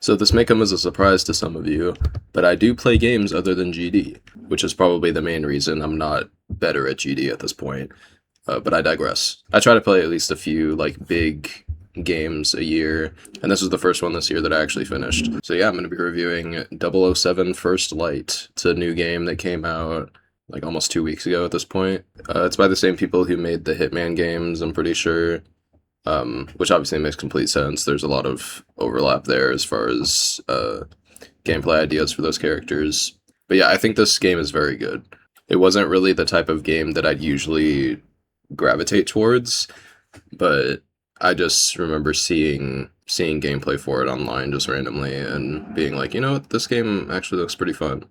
So this may come as a surprise to some of you, but I do play games other than GD, which is probably the main reason I'm not better at GD at this point. But I digress. I try to play at least a few big games a year, and this was the first one this year that I actually finished. So yeah, I'm going to be reviewing 007 First Light. It's a new game that came out almost 2 weeks ago at this point. It's by the same people who made the Hitman games, I'm pretty sure. Which obviously makes complete sense. There's a lot of overlap there as far as gameplay ideas for those characters. But yeah, I think this game is very good. It wasn't really the type of game that I'd usually gravitate towards, but I just remember seeing gameplay for it online just randomly and being like, you know what, this game actually looks pretty fun.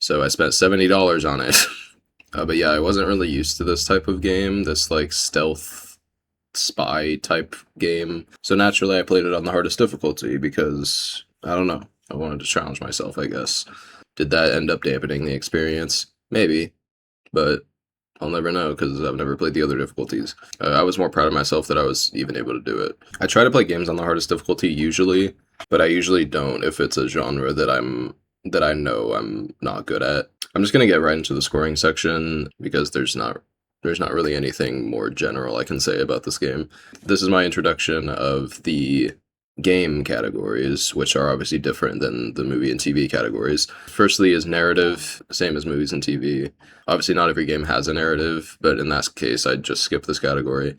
So I spent $70 on it. But yeah, I wasn't really used to this type of game, this stealth spy type game. So naturally I played it on the hardest difficulty because, I don't know, I wanted to challenge myself, I guess. Did that end up dampening the experience? Maybe, but I'll never know because I've never played the other difficulties. I was more proud of myself that I was even able to do it. I try to play games on the hardest difficulty usually, but I usually don't if it's a genre that I know I'm not good at. I'm just gonna get right into the scoring section because there's not really anything more general I can say about this game. This is my introduction of the game categories, which are obviously different than the movie and TV categories. Firstly is narrative, same as movies and TV. Obviously not every game has a narrative, but in that case I'd just skip this category.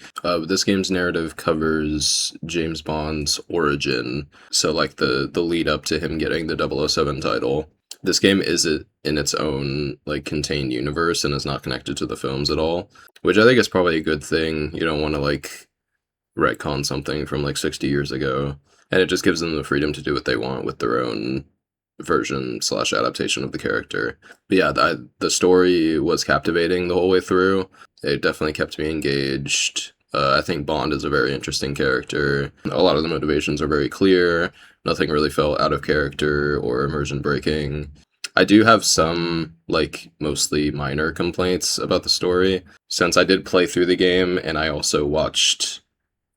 This game's narrative covers James Bond's origin, so the lead up to him getting the 007 title. This game is in its own contained universe and is not connected to the films at all, which I think is probably a good thing. You don't want to retcon something from 60 years ago, and it just gives them the freedom to do what they want with their own version / adaptation of the character. But yeah, the story was captivating the whole way through. It definitely kept me engaged. I think Bond is a very interesting character. A lot of the motivations are very clear. Nothing really felt out of character or immersion breaking. I do have some, mostly minor complaints about the story, since I did play through the game and I also watched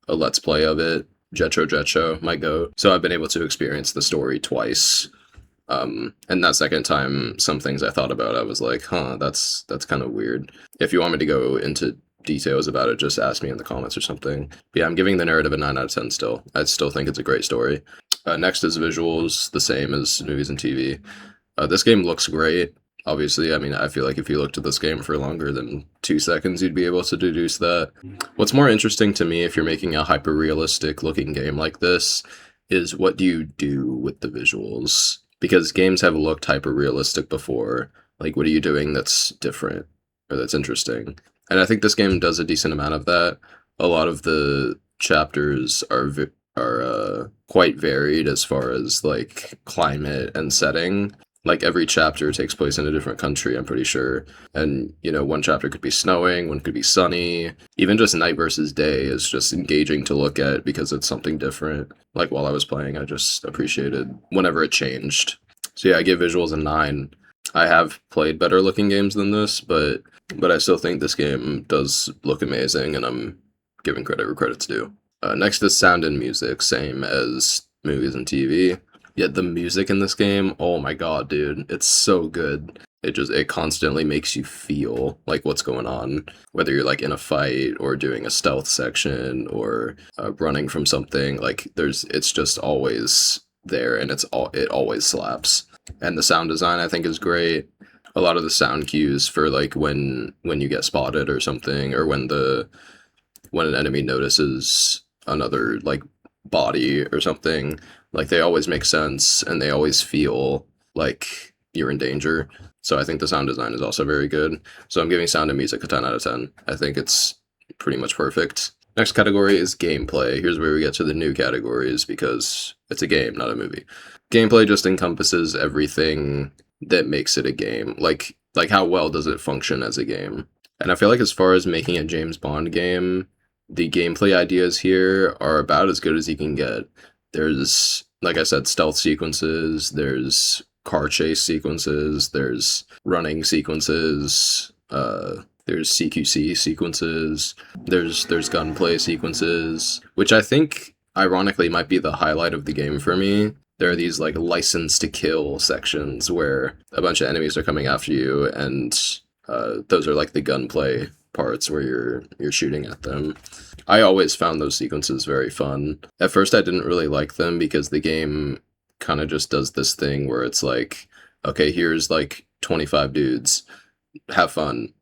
a Let's Play of it, Jetro, my goat. So I've been able to experience the story twice. And that second time, some things I thought about, I was like, that's kind of weird. If you want me to go into details about it, just ask me in the comments or something. But yeah, I'm giving the narrative a 9 out of 10 still. I still think it's a great story. Next is visuals, the same as movies and TV. This game looks great. Obviously, I mean, I feel like if you looked at this game for longer than 2 seconds, you'd be able to deduce that. What's more interesting to me if you're making a hyper-realistic looking game like this is what do you do with the visuals? Because games have looked hyper-realistic before. What are you doing that's different or that's interesting? And I think this game does a decent amount of that. A lot of the chapters are quite varied as far as climate and setting. Every chapter takes place in a different country, I'm pretty sure. And, one chapter could be snowing, one could be sunny. Even just night versus day is just engaging to look at because it's something different. While I was playing, I just appreciated whenever it changed. So yeah, I give visuals a 9. I have played better looking games than this, but I still think this game does look amazing, and I'm giving credit where credit's due. Next is sound and music, same as movies and TV. Yet the music in this game, oh my god, dude, it's so good. It constantly makes you feel what's going on, whether you're in a fight or doing a stealth section or running from something. It's just always there, and it always slaps. And the sound design I think is great. A lot of the sound cues for when you get spotted or something, or when an enemy notices another body or something, they always make sense and they always feel like you're in danger. So I think the sound design is also very good. So I'm giving sound and music a 10 out of 10. I think it's pretty much perfect. Next category is gameplay. Here's where we get to the new categories because it's a game, not a movie. Gameplay just encompasses everything that makes it a game. Like how well does it function as a game? And I feel like as far as making a James Bond game, the gameplay ideas here are about as good as you can get. There's, like I said, stealth sequences, there's car chase sequences, there's running sequences, there's CQC sequences, there's gunplay sequences, which I think ironically might be the highlight of the game for me. there are these like license to kill sections where a bunch of enemies are coming after you, and those are like the gunplay parts where you're shooting at them. I always found those sequences very fun. At first, I didn't really like them because the game kind of just does this thing where it's like, okay, here's like 25 dudes, have fun,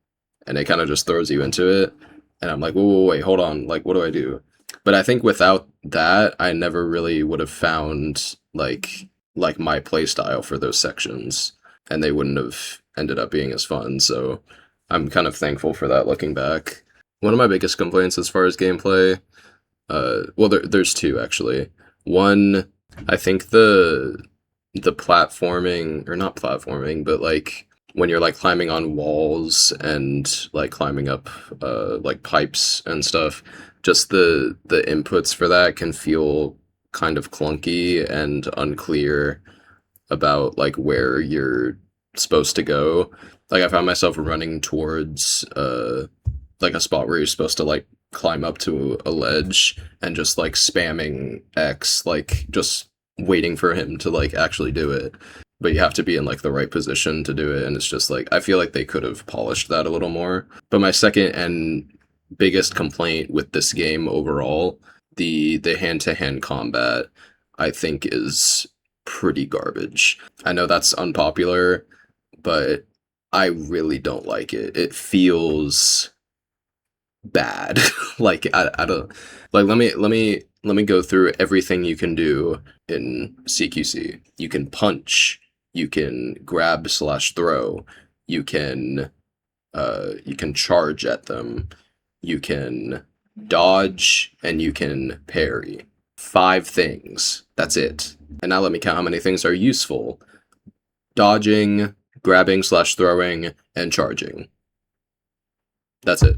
and it kind of just throws you into it. And I'm like, whoa, wait, hold on, like, what do I do? But I think without that, I never really would have found like my play style for those sections, and they wouldn't have ended up being as fun. So I'm kind of thankful for that looking back. One of my biggest complaints as far as gameplay, well, there's two actually. One, I think the platforming, or not platforming, but like when you're like climbing on walls and like climbing up like pipes and stuff, just the inputs for that can feel kind of clunky and unclear about like where you're supposed to go. Like I found myself running towards like a spot where you're supposed to like climb up to a ledge and just like spamming X, like just waiting for him to like actually do it. But you have to be in like the right position to do it, and it's just like I feel like they could have polished that a little more. But my second and biggest complaint with this game overall, the hand-to-hand combat, I think is pretty garbage. I know that's unpopular, but I really don't like it. It feels bad. Like I don't like let me go through everything you can do in CQC. You can punch, you can grab slash throw, you can charge at them, you can dodge, and you can parry. 5 things. That's it. And now let me count how many things are useful. Dodging, grabbing slash throwing, and charging. That's it.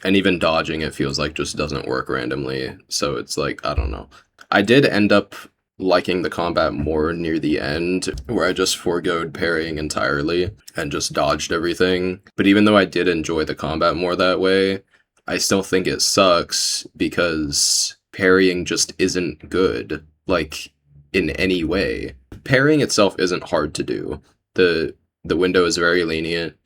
And even dodging, it feels like just doesn't work randomly. So it's like, I don't know. I did end up liking the combat more near the end, where I just foregoed parrying entirely and just dodged everything. But even though I did enjoy the combat more that way, I still think it sucks because parrying just isn't good, like, in any way. Parrying itself isn't hard to do. The window is very lenient,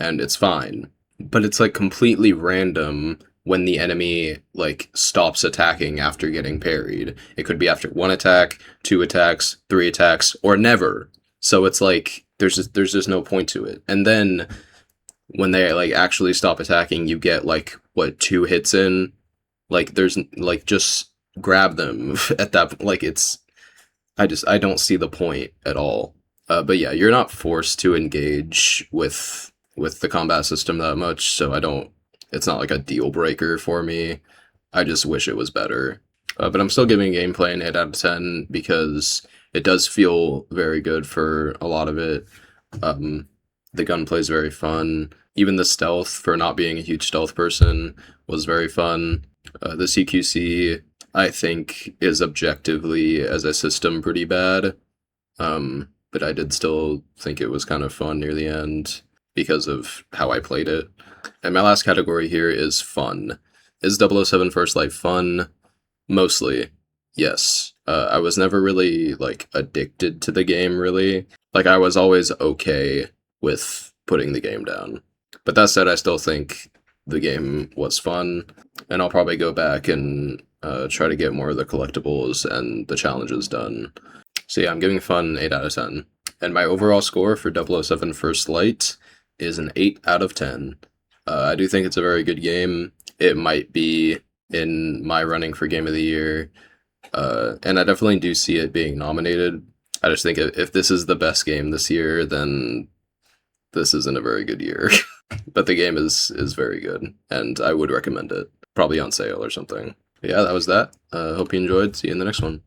and it's fine. But it's, like, completely random when the enemy, like, stops attacking after getting parried. It could be after 1 attack, 2 attacks, 3 attacks, or never. So it's like, there's just no point to it. And then when they, like, actually stop attacking, you get, like, what, 2 hits in? Like, there's, like, just grab them at that, like, it's, I don't see the point at all. But yeah, you're not forced to engage with the combat system that much, so it's not like a deal breaker for me. I just wish it was better. But I'm still giving gameplay an 8 out of 10 because it does feel very good for a lot of it. The gunplay is very fun. Even the stealth, for not being a huge stealth person, was very fun. The CQC, I think, is objectively, as a system, pretty bad. But I did still think it was kind of fun near the end because of how I played it. And my last category here is fun. Is 007 First Light fun? Mostly, yes. I was never really, like, addicted to the game, really. Like, I was always okay with putting the game down. But that said, I still think the game was fun, and I'll probably go back and try to get more of the collectibles and the challenges done. So yeah, I'm giving fun 8 out of 10. And my overall score for 007 First Light is an 8 out of 10. I do think it's a very good game. It might be in my running for Game of the Year. And I definitely do see it being nominated. I just think if this is the best game this year, then this isn't a very good year. But the game is very good, and I would recommend it. Probably on sale or something. But yeah, that was that. Hope you enjoyed. See you in the next one.